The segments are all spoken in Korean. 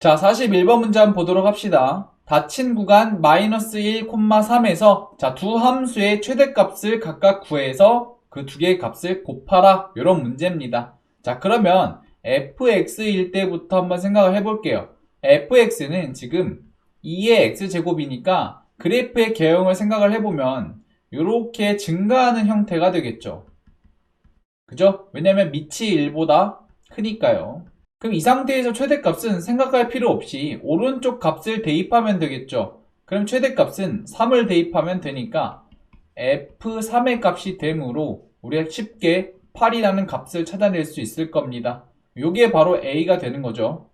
자, 41번 문제 한번 보도록 합시다. 닫힌 구간 마이너스 1,3에서 자, 두 함수의 최대값을 각각 구해서 그 두 개의 값을 곱하라. 이런 문제입니다. 자, 그러면 fx일 때부터 한번 생각을 해볼게요. fx는 지금 2의 x제곱이니까 그래프의 개형을 생각을 해보면 이렇게 증가하는 형태가 되겠죠. 그죠? 왜냐면 밑이 1보다 크니까요. 그럼 이 상태에서 최대값은 생각할 필요 없이 오른쪽 값을 대입하면 되겠죠. 그럼 최대값은 3을 대입하면 되니까 f3의 값이 되므로 우리가 쉽게 8이라는 값을 찾아낼 수 있을 겁니다. 요게 바로 a가 되는 거죠.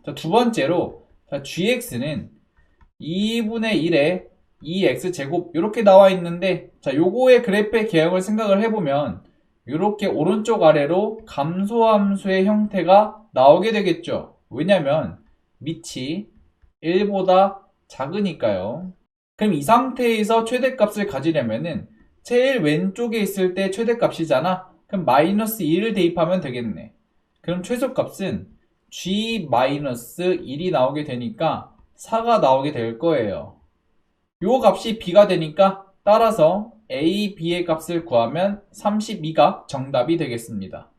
자, 두 번째로 gx는 2분의 1에 2x제곱 이렇게 나와 있는데 자, 요거의 그래프의 개형을 생각을 해보면 이렇게 오른쪽 아래로 감소함수의 형태가 나오게 되겠죠. 왜냐면 밑이 1보다 작으니까요. 그럼 이 상태에서 최대값을 가지려면은 제일 왼쪽에 있을 때 최대값이잖아. 그럼 마이너스 2를 대입하면 되겠네. 그럼 최소값은 g-1이 나오게 되니까 4가 나오게 될 거예요. 요 값이 b가 되니까 따라서 a, b의 값을 구하면 32가 정답이 되겠습니다.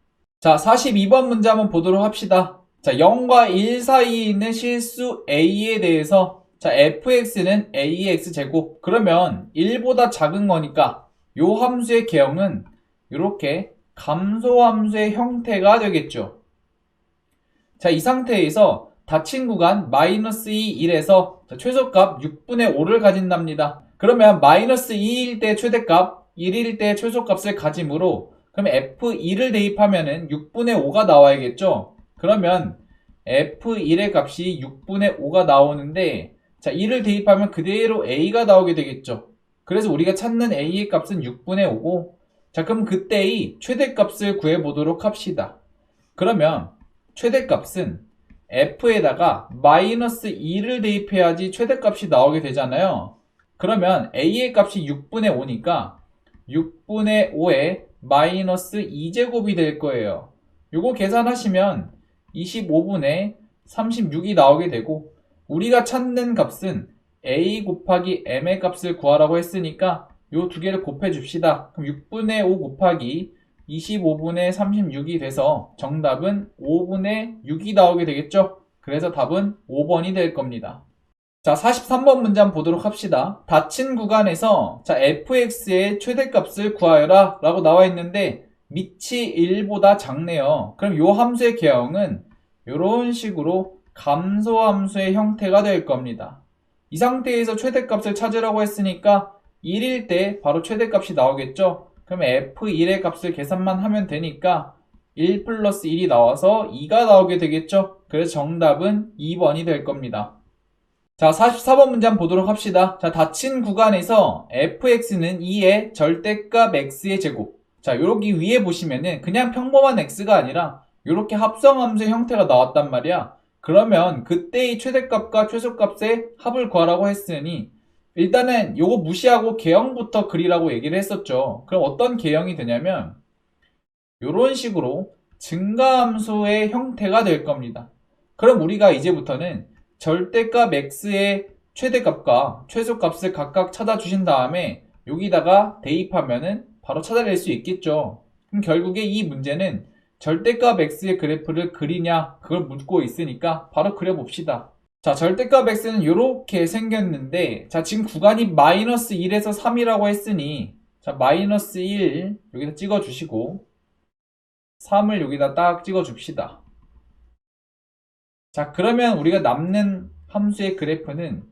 자, 42번 문제 한번 보도록 합시다. 자, 0과 1 사이에 있는 실수 a에 대해서 자, fx는 ax 제곱 그러면 1보다 작은 거니까 요 함수의 개형은 이렇게 감소함수의 형태가 되겠죠. 자, 이 상태에서 닫힌 구간 마이너스 2, 1에서 최소값 6분의 5를 가진답니다. 그러면 마이너스 2일 때 최대값, 1일 때 최소값을 가지므로 그럼 F2를 대입하면은 6분의 5가 나와야겠죠? 그러면 F1의 값이 6분의 5가 나오는데 자, 2를 대입하면 그대로 A가 나오게 되겠죠? 그래서 우리가 찾는 A의 값은 6분의 5고 자, 그럼 그때의 최대값을 구해보도록 합시다. 그러면 최대값은 f에다가 마이너스 2를 대입해야지 최대값이 나오게 되잖아요. 그러면 a의 값이 6분의 5니까 6분의 5에 마이너스 2제곱이 될 거예요. 요거 계산하시면 25분의 36이 나오게 되고 우리가 찾는 값은 a 곱하기 m의 값을 구하라고 했으니까 요 두 개를 곱해 줍시다. 그럼 6분의 5 곱하기 25분의 36이 돼서 정답은 5분의 6이 나오게 되겠죠? 그래서 답은 5번이 될 겁니다. 자, 43번 문제 한번 보도록 합시다. 닫힌 구간에서 자, fx의 최대값을 구하여라 라고 나와 있는데 밑이 1보다 작네요. 그럼 이 함수의 개형은 이런 식으로 감소함수의 형태가 될 겁니다. 이 상태에서 최대값을 찾으라고 했으니까 1일 때 바로 최대값이 나오겠죠? 그럼 f1의 값을 계산만 하면 되니까 1 플러스 1이 나와서 2가 나오게 되겠죠? 그래서 정답은 2번이 될 겁니다. 자, 44번 문제 한번 보도록 합시다. 자, 닫힌 구간에서 fx는 2의 절대값 x의 제곱. 자, 여기 위에 보시면은 그냥 평범한 x가 아니라 이렇게 합성함수의 형태가 나왔단 말이야. 그러면 그때의 최대값과 최소값의 합을 구하라고 했으니 일단은 요거 무시하고 개형부터 그리라고 얘기를 했었죠. 그럼 어떤 개형이 되냐면 이런 식으로 증가함수의 형태가 될 겁니다. 그럼 우리가 이제부터는 절대값 x의 최대값과 최소값을 각각 찾아주신 다음에 여기다가 대입하면은 바로 찾아낼 수 있겠죠. 그럼 결국에 이 문제는 절대값 x의 그래프를 그리냐 그걸 묻고 있으니까 바로 그려봅시다. 자, 절대값 x는 이렇게 생겼는데 자, 지금 구간이 마이너스 1에서 3이라고 했으니 자, 마이너스 1 여기다 찍어주시고 3을 여기다 딱 찍어줍시다. 자, 그러면 우리가 남는 함수의 그래프는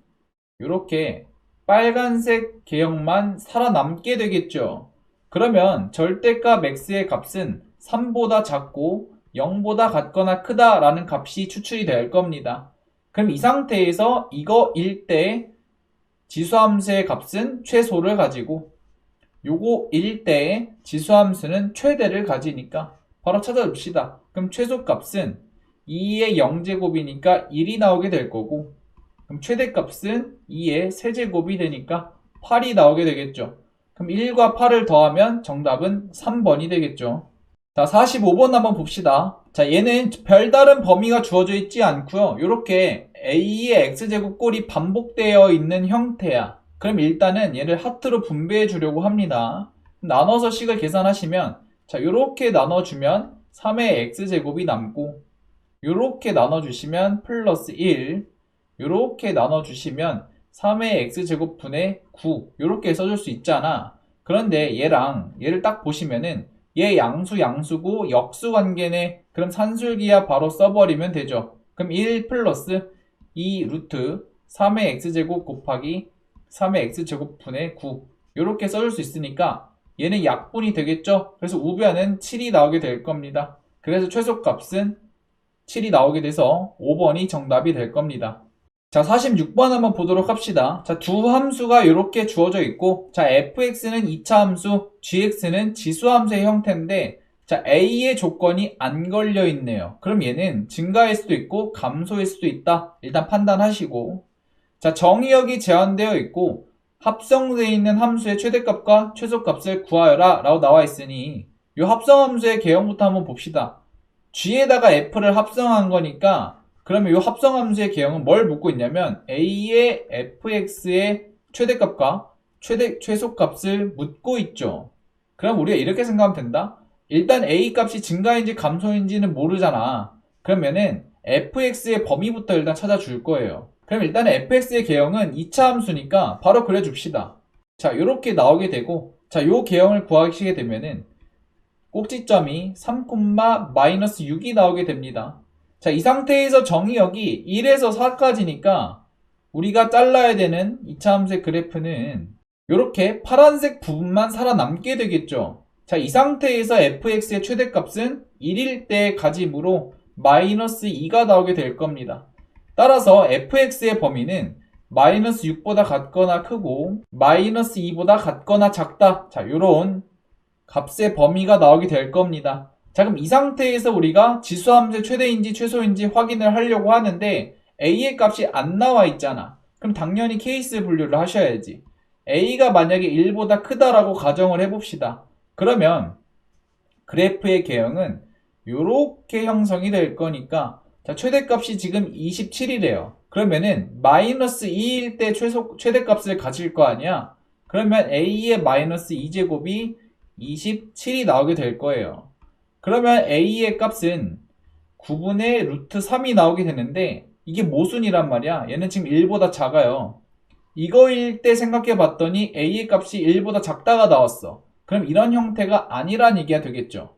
이렇게 빨간색 개형만 살아남게 되겠죠. 그러면 절대값 x의 값은 3보다 작고 0보다 같거나 크다라는 값이 추출이 될 겁니다. 그럼 이 상태에서 이거 일 때 지수함수의 값은 최소를 가지고 요거 일 때의 지수함수는 최대를 가지니까 바로 찾아줍시다. 그럼 최소값은 2의 0제곱이니까 1이 나오게 될 거고 그럼 최대값은 2의 세제곱이 되니까 8이 나오게 되겠죠. 그럼 1과 8을 더하면 정답은 3번이 되겠죠. 자, 45번 한번 봅시다. 자, 얘는 별다른 범위가 주어져 있지 않고요. 이렇게 a의 x제곱 꼴이 반복되어 있는 형태야. 그럼 일단은 얘를 하트로 분배해 주려고 합니다. 나눠서 식을 계산하시면, 자, 이렇게 나눠주면 3의 x제곱이 남고, 이렇게 나눠주시면 플러스 1, 이렇게 나눠주시면 3의 x제곱 분의 9, 이렇게 써줄 수 있잖아. 그런데 얘를 딱 보시면은 얘 양수 양수고 역수 관계네. 그럼 산술기하 바로 써버리면 되죠. 그럼 1 플러스 2 루트 3의 x제곱 곱하기 3의 x제곱 분의 9, 이렇게 써줄 수 있으니까 얘는 약분이 되겠죠. 그래서 우변은 7이 나오게 될 겁니다. 그래서 최소값은 7이 나오게 돼서 5번이 정답이 될 겁니다. 자, 46번 한번 보도록 합시다. 자, 두 함수가 이렇게 주어져 있고, 자, fx는 2차 함수, gx는 지수 함수의 형태인데, 자, a의 조건이 안 걸려 있네요. 그럼 얘는 증가일 수도 있고, 감소일 수도 있다. 일단 판단하시고, 자, 정의역이 제한되어 있고, 합성되어 있는 함수의 최대값과 최소값을 구하여라 라고 나와 있으니, 이 합성함수의 개형부터 한번 봅시다. g에다가 f를 합성한 거니까, 그러면 이 합성함수의 개형은 뭘 묻고 있냐면 a의 fx의 최대값과 최소값을 묻고 있죠. 그럼 우리가 이렇게 생각하면 된다. 일단 a 값이 증가인지 감소인지는 모르잖아. 그러면은 fx의 범위부터 일단 찾아줄 거예요. 그럼 일단 fx의 개형은 2차 함수니까 바로 그려줍시다. 자, 이렇게 나오게 되고, 자, 요 개형을 구하시게 되면은 꼭지점이 3,-6이 나오게 됩니다. 자, 이 상태에서 정의역이 1에서 4까지니까 우리가 잘라야 되는 2차 함수의 그래프는 이렇게 파란색 부분만 살아남게 되겠죠. 자, 이 상태에서 fx의 최대값은 1일 때 가짐으로 마이너스 2가 나오게 될 겁니다. 따라서 fx의 범위는 마이너스 6보다 같거나 크고 마이너스 2보다 같거나 작다. 자, 요런 값의 범위가 나오게 될 겁니다. 자, 그럼 이 상태에서 우리가 지수함수의 최대인지 최소인지 확인을 하려고 하는데 a의 값이 안 나와 있잖아. 그럼 당연히 케이스 분류를 하셔야지. a가 만약에 1보다 크다라고 가정을 해봅시다. 그러면 그래프의 개형은 이렇게 형성이 될 거니까, 자, 최대값이 지금 27이래요. 그러면은 마이너스 2일 때 최대값을 가질 거 아니야? 그러면 a의 마이너스 2제곱이 27이 나오게 될 거예요. 그러면 a의 값은 9분의 루트 3이 나오게 되는데 이게 모순이란 말이야. 얘는 지금 1보다 작아요. 이거일 때 생각해 봤더니 a의 값이 1보다 작다가 나왔어. 그럼 이런 형태가 아니란 얘기가 되겠죠.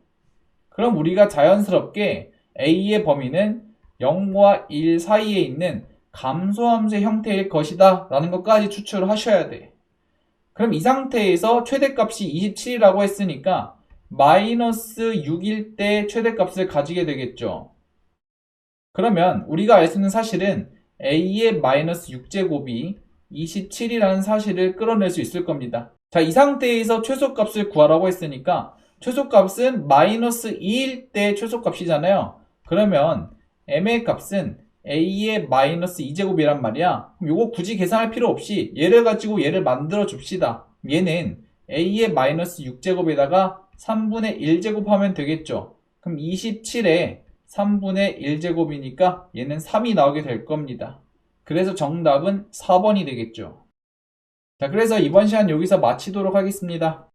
그럼 우리가 자연스럽게 a의 범위는 0과 1 사이에 있는 감소함수의 형태일 것이다 라는 것까지 추출을 하셔야 돼. 그럼 이 상태에서 최대값이 27이라고 했으니까 마이너스 6일 때 최대값을 가지게 되겠죠. 그러면 우리가 알 수 있는 사실은 a의 마이너스 6제곱이 27이라는 사실을 끌어낼 수 있을 겁니다. 자, 이 상태에서 최소값을 구하라고 했으니까 최소값은 마이너스 2일 때 최소값이잖아요. 그러면 m의 값은 a의 마이너스 2제곱이란 말이야. 그럼 요거 굳이 계산할 필요 없이 얘를 가지고 얘를 만들어 줍시다. 얘는 a의 마이너스 6제곱에다가 3분의 1제곱 하면 되겠죠. 그럼 27에 3분의 1제곱이니까 얘는 3이 나오게 될 겁니다. 그래서 정답은 4번이 되겠죠. 자, 그래서 이번 시간 여기서 마치도록 하겠습니다.